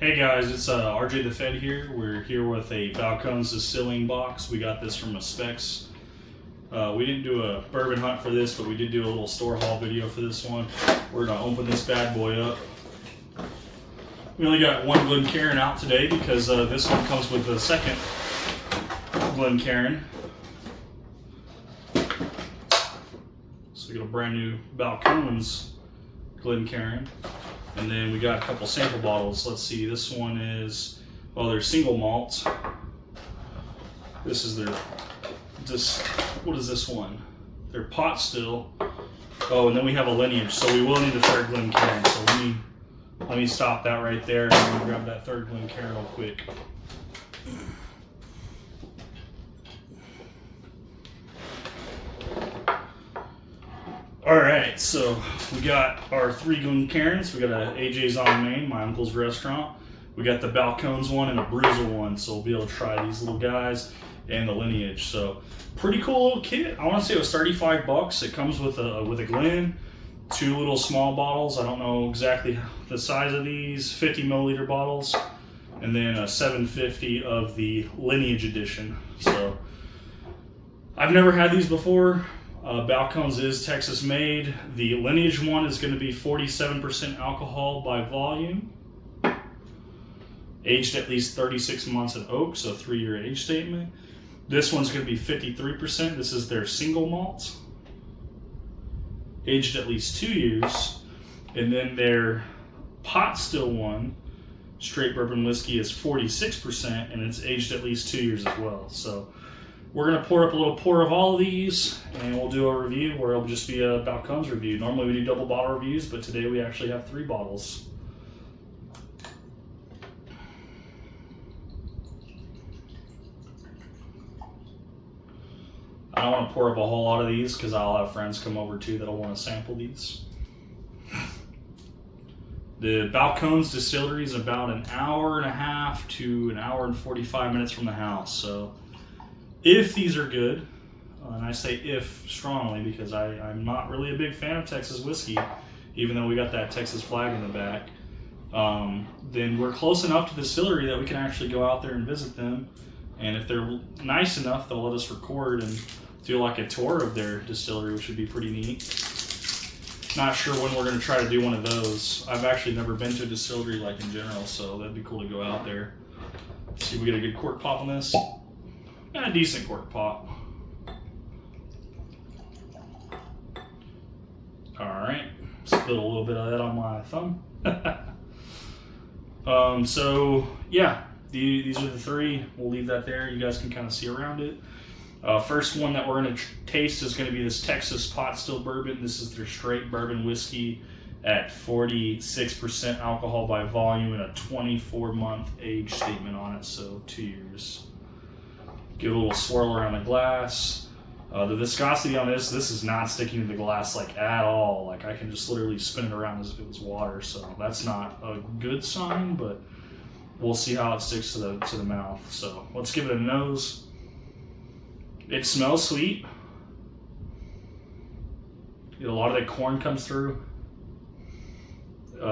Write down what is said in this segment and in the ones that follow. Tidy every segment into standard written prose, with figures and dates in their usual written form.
Hey guys, it's RJ the Fed here. We're here with a Balcones distilling box. We got this from a Specs. We didn't do a bourbon hunt for this, but we did do a little store haul video for this one. We're gonna open this bad boy up. We only got one Glen out today because this one comes with a second Glen. So we got a brand new Balcones Glen. And then we got a couple sample bottles. Let's see, this one is, well, they're single malts. This is their, what is this one? They're pot still. Oh, and then we have a lineage, so we will need a third Glen. So let me stop that right there and I'm gonna grab that third Glen real quick. All right, so we got our three Glen. We got a AJ's on Main, my uncle's restaurant. We got the Balcones one and a Bruiser one, so we'll be able to try these little guys and the lineage. So pretty cool little kit. I want to say it was $35. It comes with a Glen, two little small bottles. I don't know exactly the size of these, 50 milliliter bottles, and then a 750 of the lineage edition. So I've never had these before. Balcones is Texas made. The lineage one is going to be 47% alcohol by volume. Aged at least 36 months in oak, so 3-year age statement. This one's going to be 53%. This is their single malt. Aged at least 2 years. And then their pot still one, straight bourbon whiskey, is 46%, and it's aged at least 2 years as well. So we're going to pour up a little pour of all of these, and we'll do a review where it'll just be a Balcones review. Normally we do double bottle reviews, but today we actually have 3 bottles. I don't want to pour up a whole lot of these because I'll have friends come over too that'll want to sample these. The Balcones distillery is about an hour and a half to an hour and 45 minutes from the house. So if these are good, and I say if strongly because I'm not really a big fan of Texas whiskey, even though we got that Texas flag in the back, then we're close enough to the distillery that we can actually go out there and visit them. And if they're nice enough, they'll let us record and do like a tour of their distillery, which would be pretty neat. Not sure when we're going to try to do one of those. I've actually never been to a distillery like in general, so that'd be cool to go out there. See if we get a good cork pop on this. A decent cork pop. Alright, spilled a little bit of that on my thumb. So yeah, these are the 3. We'll leave that there. You guys can kind of see around it. First one that we're going to taste is going to be this Texas pot still bourbon. This is their straight bourbon whiskey at 46% alcohol by volume and a 24-month age statement on it, so 2 years. Give it a little swirl around the glass. The viscosity on this is not sticking to the glass like at all. Like I can just literally spin it around as if it was water. So that's not a good sign, but we'll see how it sticks to the mouth. So let's give it a nose. It smells sweet. A lot of the corn comes through.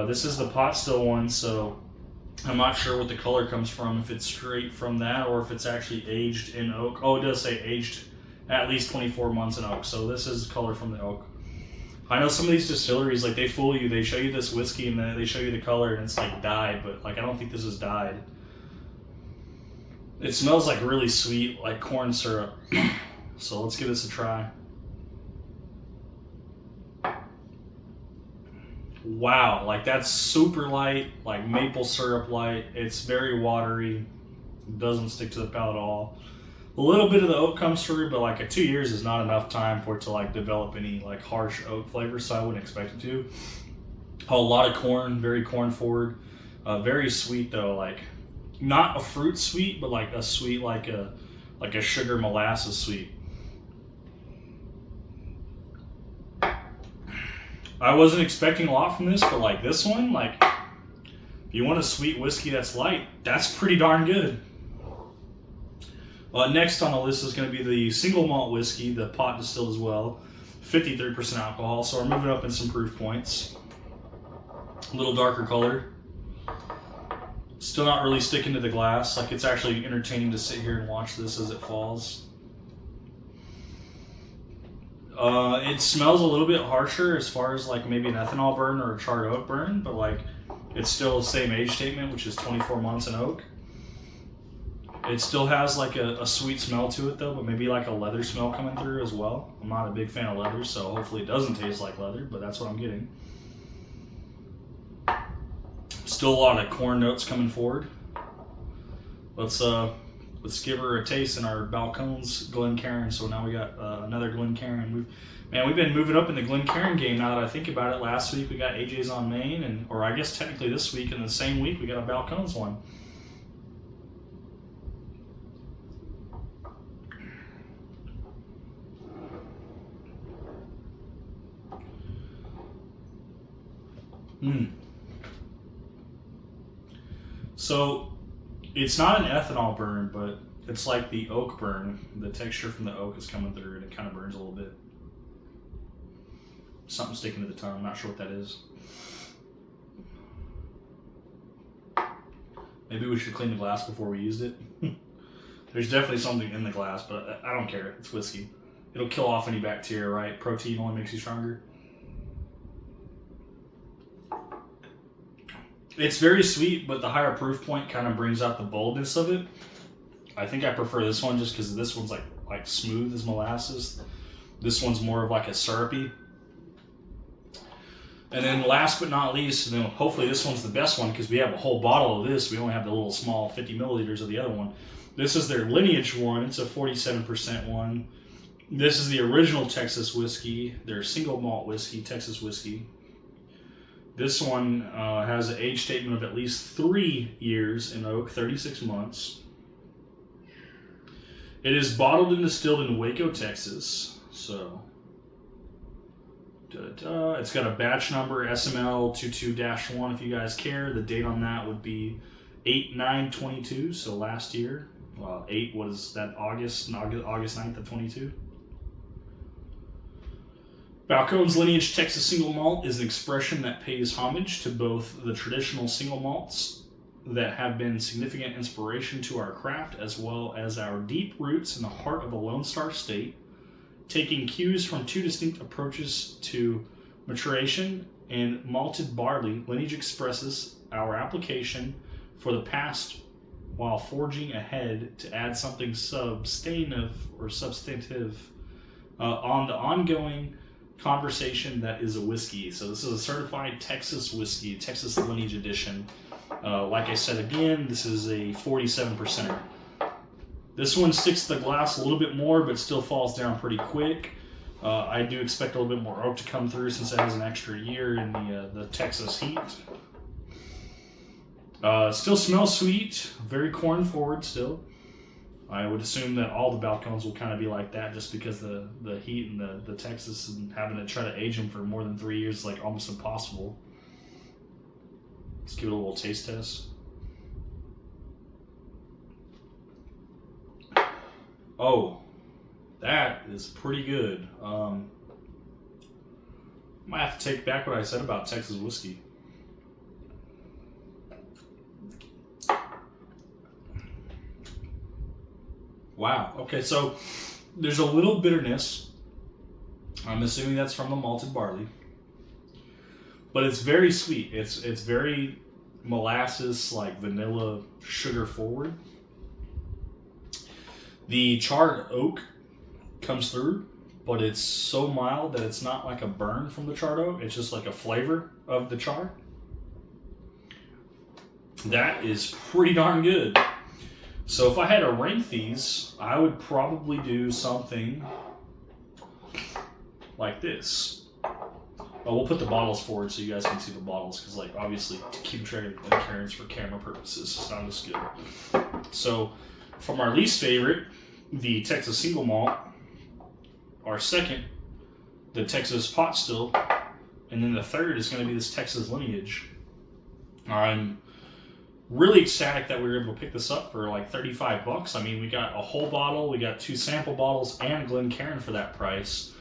This is the pot still one, so I'm not sure what the color comes from, if it's straight from that or if it's actually aged in oak. Oh, it does say aged at least 24 months in oak, so this is color from the oak. I know some of these distilleries, like they fool you, they show you this whiskey and then they show you the color and it's like dyed, but like I don't think this is dyed. It smells like really sweet, like corn syrup. So let's give this a try. Wow, like that's super light, like maple syrup light. It's very watery. It doesn't stick to the palate at all. A little bit of the oak comes through, but like 2 years is not enough time for it to like develop any like harsh oak flavor, so I wouldn't expect it to. A lot of corn, very corn forward. Very sweet though, like not a fruit sweet, but like a sweet like a sugar molasses sweet. I wasn't expecting a lot from this, but like this one, like if you want a sweet whiskey that's light, that's pretty darn good. Next on the list is going to be the single malt whiskey, the pot distilled as well, 53% alcohol. So we're moving up in some proof points. A little darker color. Still not really sticking to the glass. Like, it's actually entertaining to sit here and watch this as it falls. It smells a little bit harsher as far as like maybe an ethanol burn or a charred oak burn, but like it's still the same age statement, which is 24 months in oak. It still has like a sweet smell to it though, but maybe like a leather smell coming through as well. I'm not a big fan of leather, so hopefully it doesn't taste like leather, but that's what I'm getting. Still a lot of corn notes coming forward. Let's give her a taste in our Balcones Glen. So now we got another Glen. We've been moving up in the Glen game now that I think about it. Last week we got AJ's on Maine, or I guess technically this week, in the same week we got a Balcones one. So it's not an ethanol burn, but it's like the oak burn. The texture from the oak is coming through and it kind of burns a little bit. Something sticking to the tongue. I'm not sure what that is. Maybe we should clean the glass before we used it. There's definitely something in the glass, but I don't care. It's whiskey. It'll kill off any bacteria, right? Protein only makes you stronger. It's very sweet, but the higher proof point kind of brings out the boldness of it. I think I prefer this one just because this one's like smooth as molasses. This one's more of like a syrupy. And then last but not least, and then hopefully this one's the best one because we have a whole bottle of this. We only have the little small 50 milliliters of the other one. This is their lineage one. It's a 47% one. This is the original Texas whiskey, their single malt whiskey, Texas whiskey. This one has an age statement of at least 3 years in oak, 36 months. It is bottled and distilled in Waco, Texas. So, it's got a batch number, SML 22-1 if you guys care. The date on that would be 8/9/22, so last year. 8 was that August 9th of 22. Balcones Lineage Texas Single Malt is an expression that pays homage to both the traditional single malts that have been significant inspiration to our craft, as well as our deep roots in the heart of the Lone Star State, taking cues from two distinct approaches to maturation and malted barley. Lineage expresses our application for the past while forging ahead to add something substantive on the ongoing conversation that is a whiskey. So this is a certified Texas whiskey, Texas Lineage Edition. Like I said again, this is a 47%. This one sticks to the glass a little bit more, but still falls down pretty quick. I do expect a little bit more oak to come through since it has an extra year in the Texas heat. Still smells sweet, very corn forward still. I would assume that all the Balcones will kind of be like that just because the heat and the Texas and having to try to age them for more than 3 years is like almost impossible. Let's give it a little taste test. Oh, that is pretty good. I might have to take back what I said about Texas whiskey. Wow. Okay, so there's a little bitterness. I'm assuming that's from the malted barley. But it's very sweet. It's very molasses, like vanilla, sugar forward. The charred oak comes through, but it's so mild that it's not like a burn from the charred oak. It's just like a flavor of the char. That is pretty darn good. So if I had to rank these, I would probably do something like this. Oh, we'll put the bottles forward so you guys can see the bottles, because like obviously to keep track of the Glen for camera purposes, it's not as good. So from our least favorite, the Texas Single Malt, our second, the Texas Pot Still, and then the third is going to be this Texas Lineage. I'm really ecstatic that we were able to pick this up for like $35. I mean, we got a whole bottle, we got 2 sample bottles, and a Glen for that price.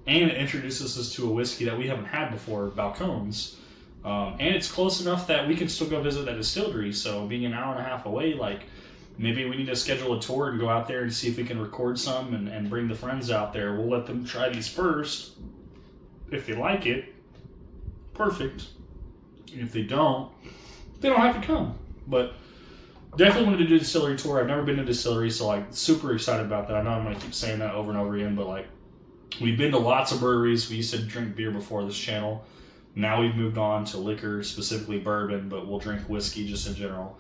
And it introduces us to a whiskey that we haven't had before, Balcones. And it's close enough that we can still go visit that distillery. So being an hour and a half away, like maybe we need to schedule a tour and go out there and see if we can record some and bring the friends out there. We'll let them try these first. If they like it, perfect. If they don't have to come. But definitely wanted to do a distillery tour. I've never been to a distillery, so like super excited about that. I know I'm gonna keep saying that over and over again, but like we've been to lots of breweries. We used to drink beer before this channel. Now we've moved on to liquor, specifically bourbon, but we'll drink whiskey just in general.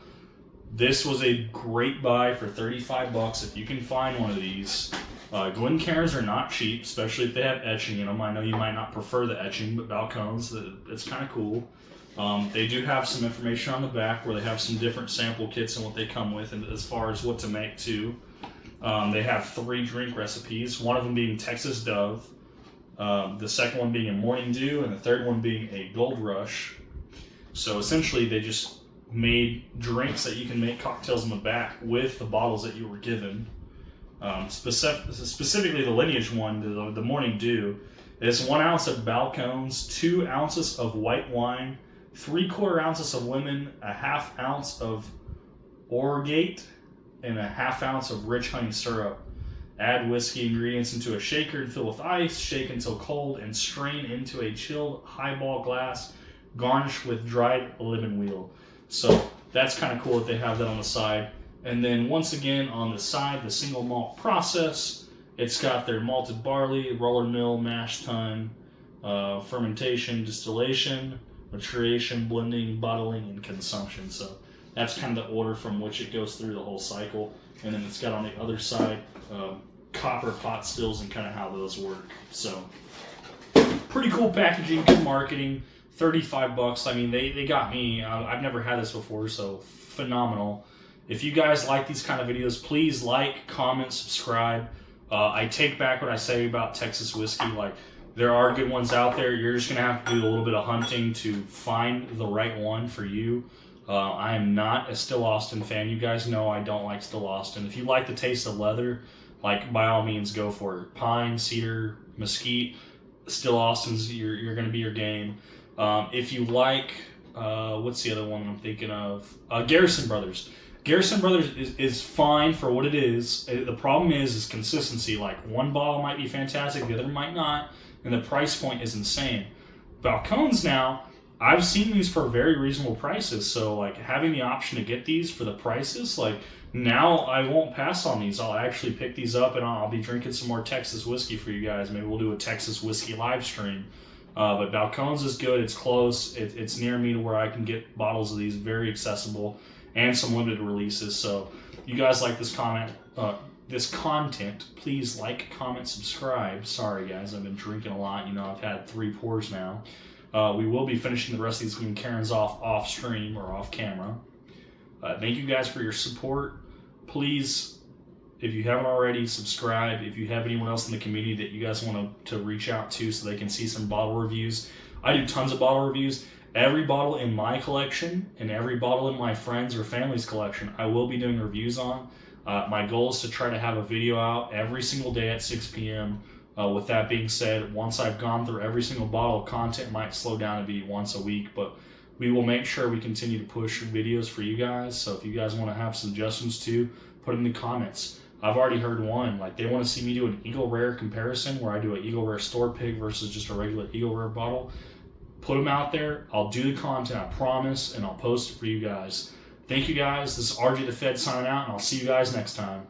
This was a great buy for $35 if you can find one of these. Glen Cairns are not cheap, especially if they have etching in them. I know you might not prefer the etching, but Balcones, it's kind of cool. They do have some information on the back where they have some different sample kits and what they come with, and as far as what to make too. They have 3 drink recipes, one of them being Texas Dove, the second one being a Morning Dew, and the third one being a Gold Rush. So essentially they just made drinks that you can make cocktails in the back with the bottles that you were given. Specifically the Lineage one, the Morning Dew, is 1 ounce of Balcones, 2 ounces of white wine, 3/4 ounces of lemon, a 1/2 ounce of Orgeat, and a 1/2 ounce of rich honey syrup. Add whiskey ingredients into a shaker and fill with ice, shake until cold, and strain into a chilled highball glass, garnish with dried lemon wheel. So that's kind of cool that they have that on the side. And then once again on the side, the single malt process, it's got their malted barley, roller mill, mash tun, fermentation, distillation, maturation, blending, bottling, and consumption. So that's kind of the order from which it goes through the whole cycle. And then it's got on the other side copper pot stills and kind of how those work. So pretty cool packaging, good marketing. $35. I mean, they got me. I've never had this before, so phenomenal. If you guys like these kind of videos, please like, comment, subscribe. I take back what I say about Texas whiskey. Like, there are good ones out there. You're just gonna have to do a little bit of hunting to find the right one for you. I am not a Still Austin fan. You guys know I don't like Still Austin. If you like the taste of leather, like, by all means, go for it. Pine, cedar, mesquite, Still Austin's you're gonna be your game. If you like, what's the other one I'm thinking of? Garrison Brothers. Garrison Brothers is fine for what it is. The problem is consistency. Like, one bottle might be fantastic, the other might not, and the price point is insane. Balcones now, I've seen these for very reasonable prices, so like having the option to get these for the prices, like now I won't pass on these. I'll actually pick these up and I'll be drinking some more Texas whiskey for you guys. Maybe we'll do a Texas whiskey live stream. But Balcones is good. It's close. It's near me to where I can get bottles of these, very accessible, and some limited releases. So you guys like this content, please like, comment, subscribe. Sorry guys, I've been drinking a lot. You know, I've had 3 pours now. We will be finishing the rest of these Glen Cairns off stream or off camera. Thank you guys for your support. Please, if you haven't already, subscribe. If you have anyone else in the community that you guys want to reach out to so they can see some bottle reviews. I do tons of bottle reviews. Every bottle in my collection and every bottle in my friends or family's collection, I will be doing reviews on. My goal is to try to have a video out every single day at 6 p.m. With that being said, once I've gone through every single bottle, content might slow down to be once a week, but we will make sure we continue to push videos for you guys. So if you guys want to have suggestions too, put them in the comments. I've already heard one, like they want to see me do an Eagle Rare comparison where I do an Eagle Rare store pick versus just a regular Eagle Rare bottle. Put them out there. I'll do the content, I promise, and I'll post it for you guys. Thank you guys. This is RJ the Fed signing out, and I'll see you guys next time.